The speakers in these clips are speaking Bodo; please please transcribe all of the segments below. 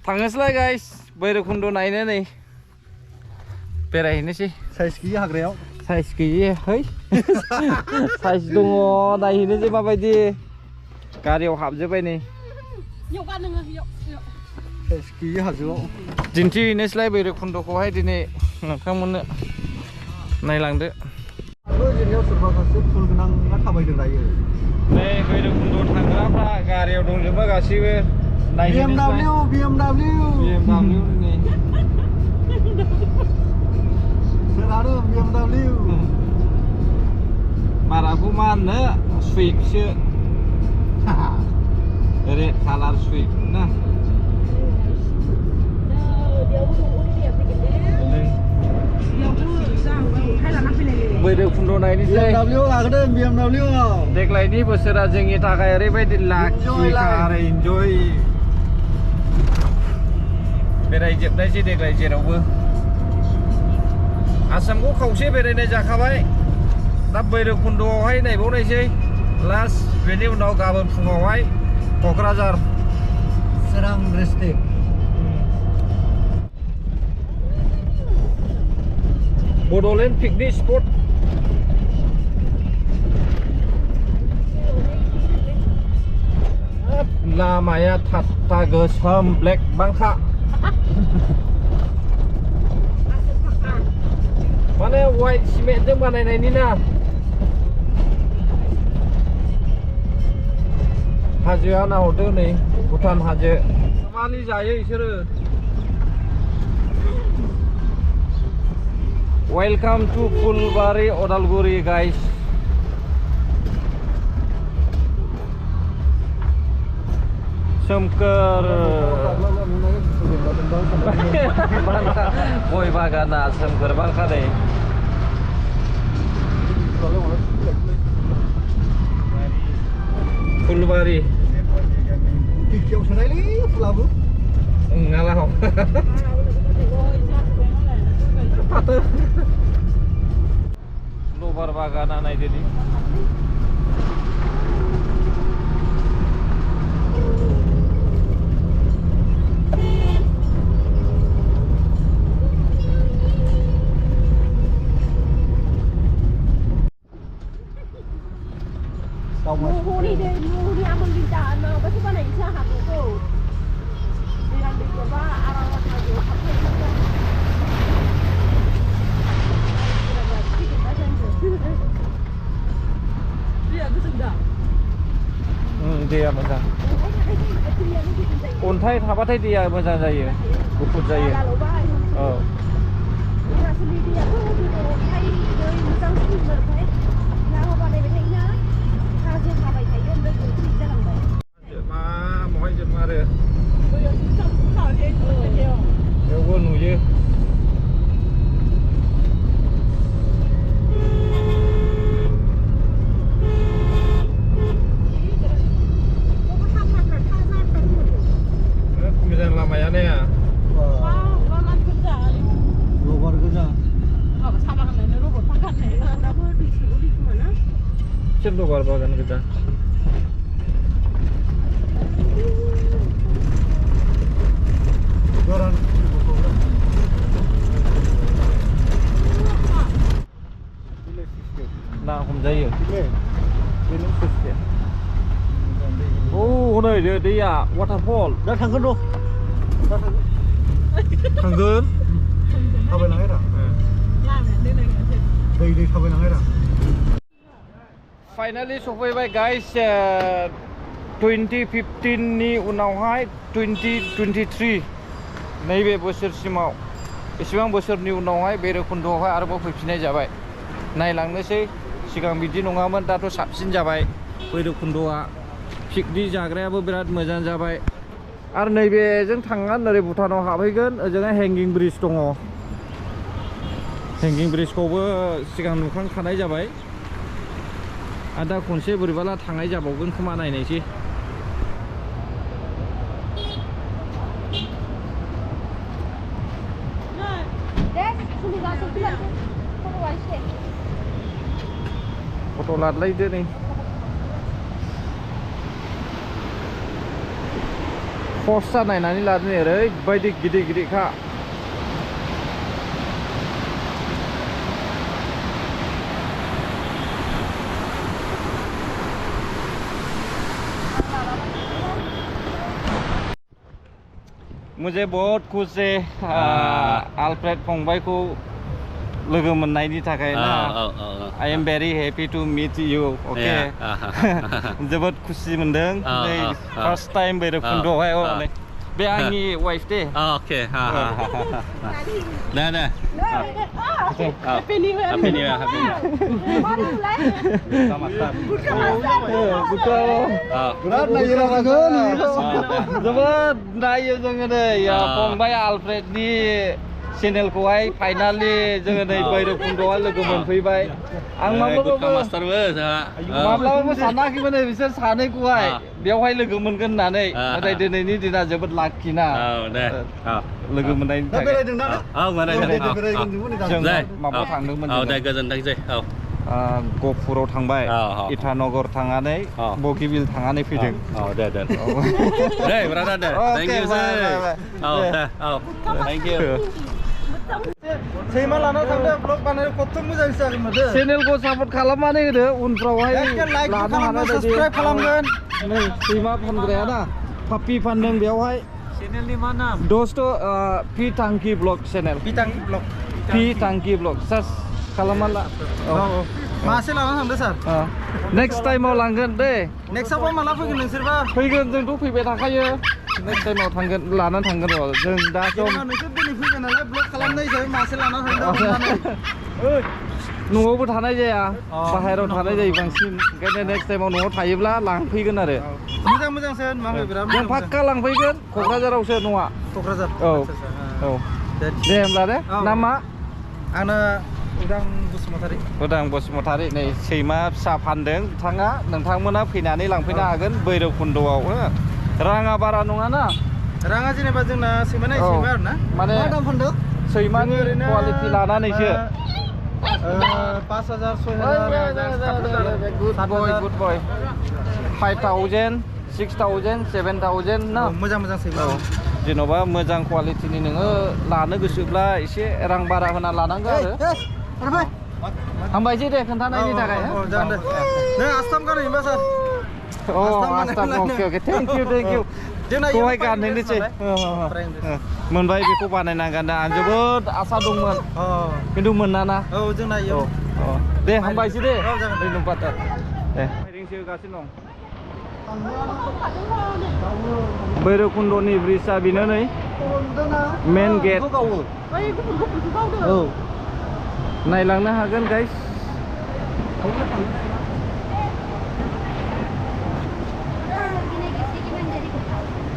थांनोसैलाय गाइस भैरबकुन्द नायनो नै बेरायहैनोसै साइज गैयि हाग्रायाव साइज गैयि है साइज दङ नायहैनोसै माबायदि गारियाव हाबजोब्बाय नै साइज गैयि हाजोआव दिन्थिहैनोसैलाय भैरबकुन्दखौहाय दिनै नोंथांमोननो नायलांदो जोंनियाव सोरबा सासे फुल गोनां थाबायदों दायो नै भैरबकुन्द थांग्राफ्रा गारियाव दंजोबो गासैबो BMW नै सोर आरो BMW बाराखौ मा होननो सुइटसो रेड कालार सुइट ना भैरबकुन्द नायनोसै BMW देग्लायनि बोसोरा जोंनि थाखाय ओरैबायदि लाखिखा आरो इन्जय बेरायजोबनायसै देग्लाय जेरावबो आसामखौ खावसे बेरायनाय जाखाबाय दा भैरबकुन्दआवहाय नायबावनायसै लास्ट बेनि उनाव गाबोन फुङावहाय Kokrajhar Chirang district Bodoland picnic spot लामाया थाट्टा गोसोम ब्लेक बांखा माने वाइट सिमेन्टजों बानायनायनि ना हाजोआ नाहरदो नै भुटान हाजो मालि जायो बिसोरो welcome to Phulbari Udalguri guys सोमखोर गय बागाना सोमखोर बांखा नै फुलबारी ngalah patah lubar bagana naik jadi दैया मोजां अन्थाइ थाबाथाय दैया मोजां जायो गुफुर जायो औ बेयावबो नुयो लामाया ने रबार गोजा सोर रबार बागान गोजा ना हमजायो औ हनै दैया वाटारफल दा थांगोन र' थांगोन थाबायलांनाय रा दै थाबायलांनाय रा फाइनालि सफैबाय गाइस 2015 नि उनावहाय 2023 नैबे बोसोरसिमाव एसेबां बोसोरनि उनावहाय भैरबकुन्दआवहाय आरोबाव फैफिननाय जाबाय नायलांनोसै सिगां बिदि नङामोन दाथ' साबसिन जाबाय भैरबकुन्दआ पिकनिक जाग्रायाबो बिराद मोजां जाबाय आरो नैबेजों थांनानै ओरै भुटानाव हाबहैगोन ओजोंहाय हेंगिं ब्रिज दङ हेंगिं ब्रिजखौबो सिगां नुखांखानाय जाबाय आरो दा खनसे बोरैबाला थांनाय जाबावगोन खोमा नायनायसै फट' लादलायदो नै पस्टआ नायनानै लादों ओरैबायदि गिदिर गिदिरखा मुझे बहुत खुश है आलफ्रेड फंबाय को लोगो मोननायनि थाखाय ना I am very happy to meet you okay जोबोद खुसि मोनदों नै first time बैरबखुन्दआवहाय बे आंनि वाइफ दे ओके दा दा Happy New Year Happy New Year बिराद नायो लागागोन जोबोद नायो जोङो नै फंबाय आलफ्रेडनि चेनेलखौहाय फाइनालि जोङो नै बैरबखुन्दआव लोगो मोनफैबाय आं माब्लाबाबो सानाखैमोन बिसोर सानैखौहाय बेवहाय लोगो मोनगोन होननानै नाथाय दिनैनि दिना जोबोद लाखिना लोगो मोननायनि थाखाय जों माबायाव थांदोंमोन गहपुराव थांबाय इटानगर थांनानै बगिबिल थांनानै फैदों दे ब्रादार दे थेंक इउ सैमा लाना थांदो ब्लग बानायनो खथ' मोजां जागोन चेनेलखौ सापर्ट खालामनानै होदो उनफ्रावहाय लानो हानाय बायदि साबस्क्राइब खालामगोन नै सैमा फानग्राया ना पापि फानदों बेवहाय चेनेलनि मा नाम दोस्त पि टांकी ब्लग चेनेल पि टांकी ब्लग सार्च खालामना ला मासे लाना थांदो सार नेक्स्ट टाइमाव लांगोन दे नेक्स्टआव माला फैगोन नोंसोरबा फैगोन जोंथ' फैबाय थाखायो नेक्स्ट टाइमाव थांगोन लानानै थांगोन र' जों दा सम नोंसोर दिनै फैगोन नालाय ब्लग खालामनाय हिसाबै मासे लाना थांदो न'आवबो थानाय जाया बाहेरायाव थानाय जायो बांसिन ओंखायनो नेक्स्ट टाइमाव न'आव थायोब्ला लांफैगोन आरो मोजांसो माबे बिराद जों पाक्का लांफैगोन क'क्राझारावसो न'आ क'क्राझार औ दे होमब्ला दे नामा आंना उदां बसुमतारी नै सैमा फिसा फानदों बिथाङा नोंथांमोना फैनानै लांफैनो हागोन बैरबखुन्दआव राङा बारा नङाना राङा जेनेबा जोंना सैमा नायै सैमा आरो ना माने मा दाम फानदों सैमानि कुवालिटि लानानैसो 5,000 6,000 गुड बय 5,000 6,000 7,000 ना मोजां सैमा जेन'बा मोजां कुवालिटिनि नोङो लानो गोसोब्ला एसे रां बारा होना लानांगौ आरो हामबायसै दे खोन्थानायनि थाखाय जागोन दे नों आसथाम गानहैबा सार आसथाम अके थेंक इउ खौहाय गानहैनोसै मोनबाय बेखौ बानायनांगोन आं जोबोद आसा दंमोन खिन्थु मोनाना जोंना दे हामबायसै दे धन्यबाद दे रिंसो होगासिनो दं बैरबखुन्दनि ब्रिजआ बेनो नै मेन गेट नायलांनो हागोन गाइस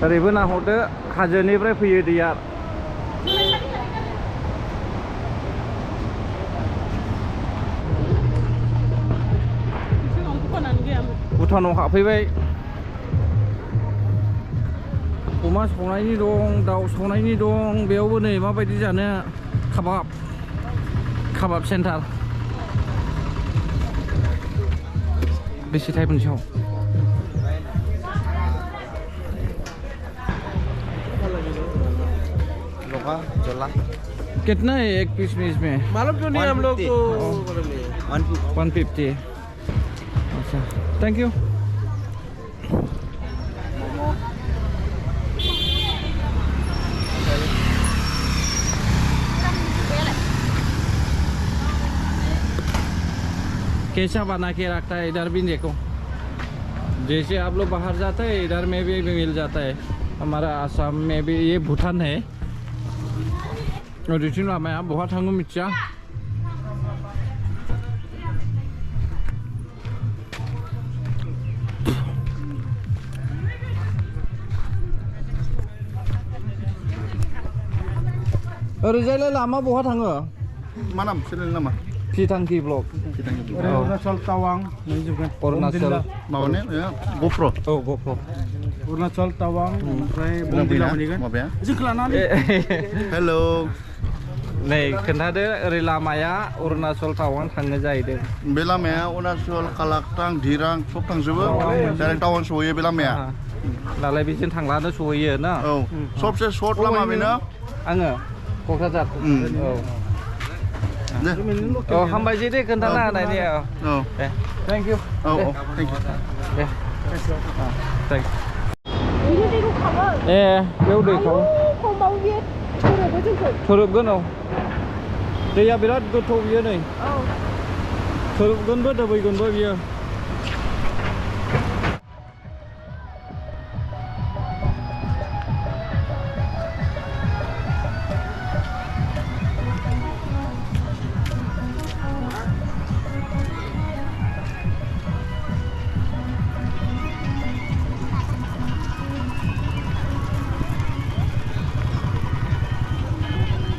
ओरैबो नाहरदो हाजोनिफ्राय फैयो दैया भुटानाव हाबफैबाय अमा सावनायनि दं दाउ सावनायनि दं बेयावबो नै माबायदि जानो काबाब सेन्टार बेसे टाइम मोनसेयाव कितना है एक पीस में इसमें मालूम क्यों नहीं हम लोग तो 150 अच्छा थैंक यू कैसा बना के रखता है इधर भी देखो जैसे आप लोग बाहर जाते हैं इधर में भी मिल जाता है हमारा आसाम में भी ये भूटान है और इसी लामाया बहुत थाङो मिथिया ओरैजायलाय लामा बहा थाङो मा नाम चेनेल नामा पि टांकी ब्लग अरुणाचल टावां अरुणाचल माबाने गप्र गप्र अरुणाचल टावां ओमफ्राय बमदिला मोनहैगोन माबाया जोंखौ लानानै हेल' नै खोन्थादो ओरै लामाया अरुणाचल टावां थाङो जाहैदों बे लामाया अरुणाचल कालाकटां दिरां सब थांजोबो डाइरेक्ट टाउन सहैयो बे लामाया नालाय बिजों थांलानो सहैयो ना औ सबसे सर्ट लामा बेनो आङो क'क्राझार औ दे औ हामबायसै दे खोन्थाना होनायनि औ औ दे थेंक इउ औ औ थेंक इउ दे थेंक ए बेयाव दै खावो थोरोबगोन औ दैया बिराद गोथौ बियो नै थोरोबगोनबो दोबैगोनबो बियो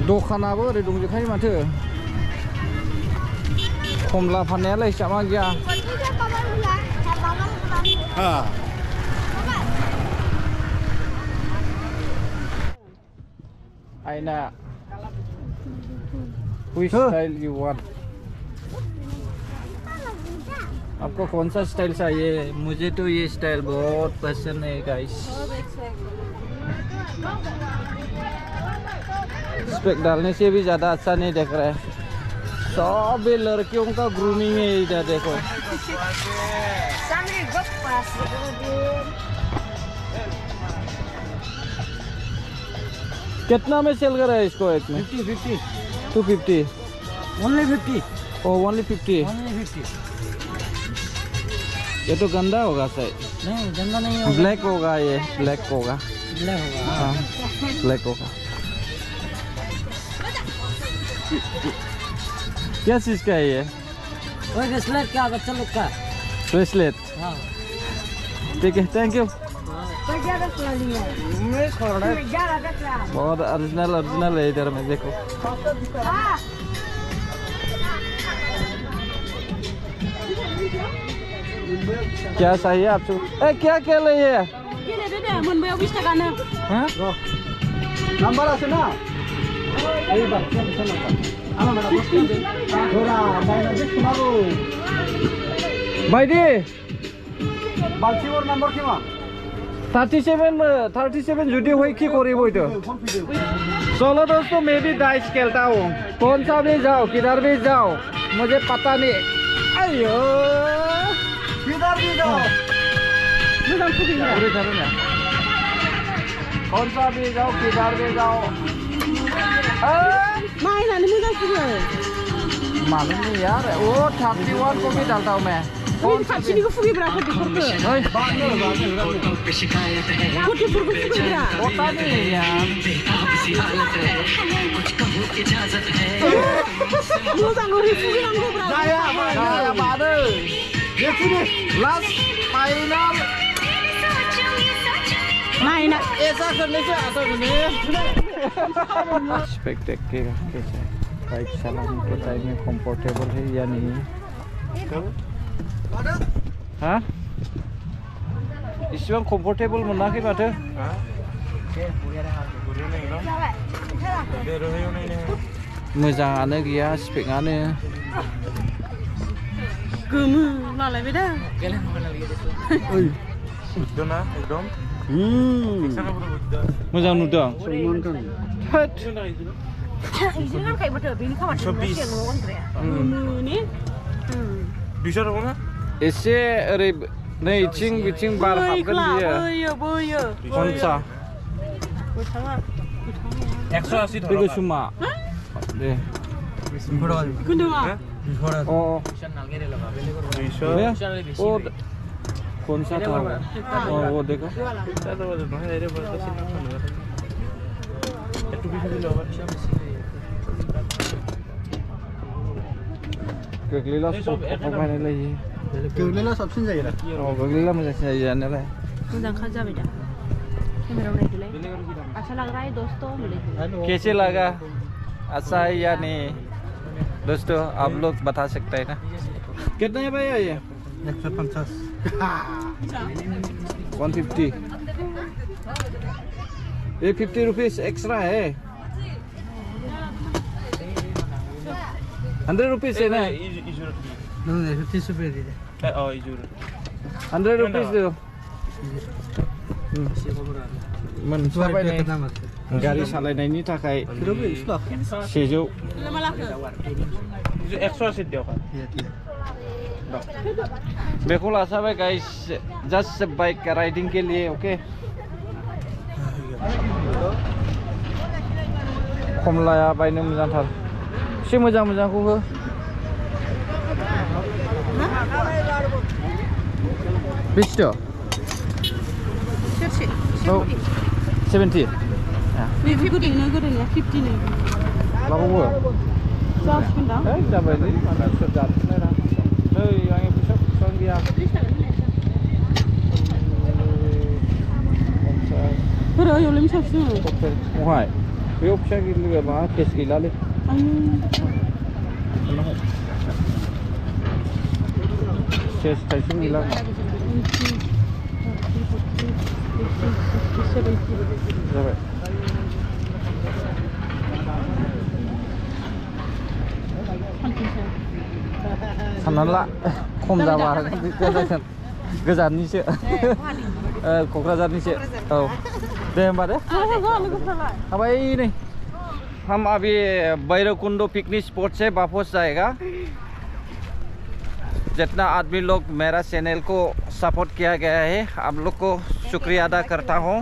दखानाबो ओरै दंजोबखायो माथो खमला फाननायालाय हिसाबा गैया आइना which style you want आपको कौन सा स्टाइल चाहिए मुझे तो ये स्टाइल बहुत पसंद है गाइस स्पेक डालने से भी ज़्यादा अच्छा नहीं दिख रहा है सब लड़कियों का ग्रूमिंग है इधर देखो कितना में सेल कर रहा है इसको एक में 50 250 ओनली 50 ओ ओनली 50 ये तो गंदा होगा शायद नहीं गंदा नहीं होगा ब्लैक होगा ये ब्लैक होगा हाँ ब्लैक होगा क्या चीज़ का है ये ब्रेसलेट का बच्चा लोग का ब्रेसलेट हाँ ठीक है थैंक यू बहुत ओरिजिनल है इधर में देखो क्या चाहिए आपको ए क्या क्या ले ये हाँ नंबर আছে না এইবার বাইদি বালচিবৰ নম্বৰ কিমান 37 जुटी हुई की करीब हुई तो चलो दोस्तों मैं भी डाइस खेलता हूँ कौन सा भी जाओ किधर भी जाओ मुझे पता नहीं अयो किधर भी जाओ कौन सा भी जाओ किधर भी जाओ मालूम नहीं यार वो 31 को भी डालता हूँ मैं कौन सा भी होता नहीं यार लास्ट फाइनल ऐसा करने से आता नहीं स्पेक्टेक्युलर कैसा बाइक चलाने के टाइम में कंफर्टेबल है या नहीं हाँ इसेबां कंफर्टेबल मोनाखै माथो मोजाङानो गैया स्पेकआनो गोमो लालायबाय दा मोजां नुदों एसे ओरै नै इथिं बिथिं बार हाबगोन बियो खनसा 180 बे गोसोमा दे कौन सा था वो देखो गोग्लैला गोग्लैला साबसिन जायो गोग्लैला मोजांसिन जायो जानायालाय मोजांखा जाबाय दा केमेरायाव नायदोलाय अच्छा लग रहा है दोस्तों कैसे लगा अच्छा है या नहीं दोस्तों आप लोग बता सकते हैं ना कितना है भैया ये 150 150 ये 50 रुपीस एक्स्ट्रा है 100 रुपीस है ना 50 रुपये दे 100 रुपीस दो मोनस्लाबाय गारि सालायनायनि थाखाय 100 180 दियाव बेखौ लासाबाय गाइस जस्ट बाइक राइडिंग के लिए ओके खमलाया बायनो मोजांथार एसे मोजांखौ हो बेसेथो 70 गोदोनिया 50 नो लाबावो जासिगोनदां जाबायलै माना सोर जाथ'नायरा नै आंनि फैसा गैया फोरो एवलेम साबसिन बहाय बेयाव फैसा गैया मा केस गैलालै केस थाइसे गैला जाबाय साननानै ला खम जाबा गोजाननिसो क'क्राझारनिसो औ दे होमबा दे हाबाय नै हम अभी भैरवकुंड पिकनिक स्पॉट से वापस जाएगा जितना आदमी लोग मेरा चैनल को सपोर्ट किया गया है आप लोग को शुक्रिया अदा करता हूँ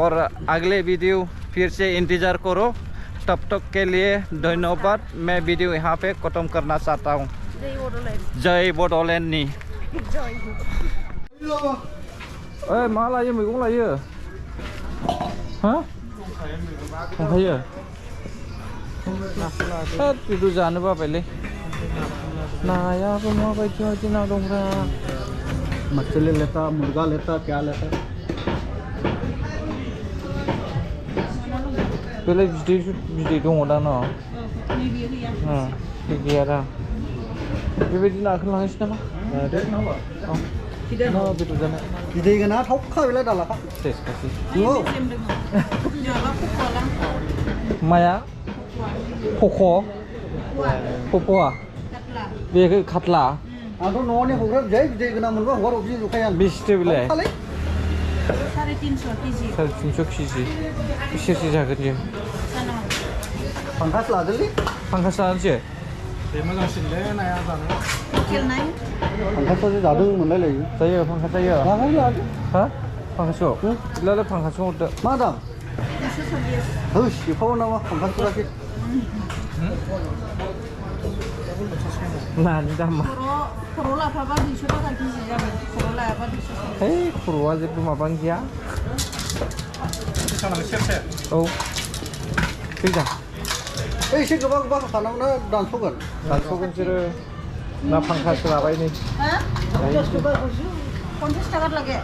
और अगले वीडियो फिर से इंतज़ार करो तब तक के लिए धन्यवाद मैं वीडियो यहाँ पे ख़त्म करना चाहता हूँ जय बड'लेण्ड नि ओइ मा लायो मैगं लायो हा दंखायो होद बेखौ जानो बाबायलै नायाबो माबायदि ना दंब्रा मछली लेता मुर्गा लेता क्या लेता बेलाय बिदै दङ दा न' बे गैया दा बेबायदि नाखौ लांनोसै नामा बेदर जानाय बिदै गोना थावखा बेलाय दालाखा टेस्ट खासि नंगौ माया पक'आ बेखौ खातला आंथ' न'नि हग्रा जै बिदै गोना मोनबा हगारहरफिन जुखाया बेसेथो बेलाय 350 केजि 350 केजि बेसेसो जागोन जों फांकास लादोलै फांकास लानोसै बे मोजांसिनलै नाया जानो लकेल नाय फांकासआसो जादों मोनलायलायो जायो फांकास जायो लाहाय लादो हा फांकासआव बिदिब्लालाय फांकासआव हरदो मा दाम होस एफाव नामा फांकासफोराखै नानि दामा खर' लाफाबा 200 थाखा केजि जागोन खर' लायाबा 200 है खर'आ जेबो माबानो गैया औ फैजा एसे गोबा गोबा खालामना दानस'गोन बिसोरो ना फांकास लाबाय नै 50 टाका লাগে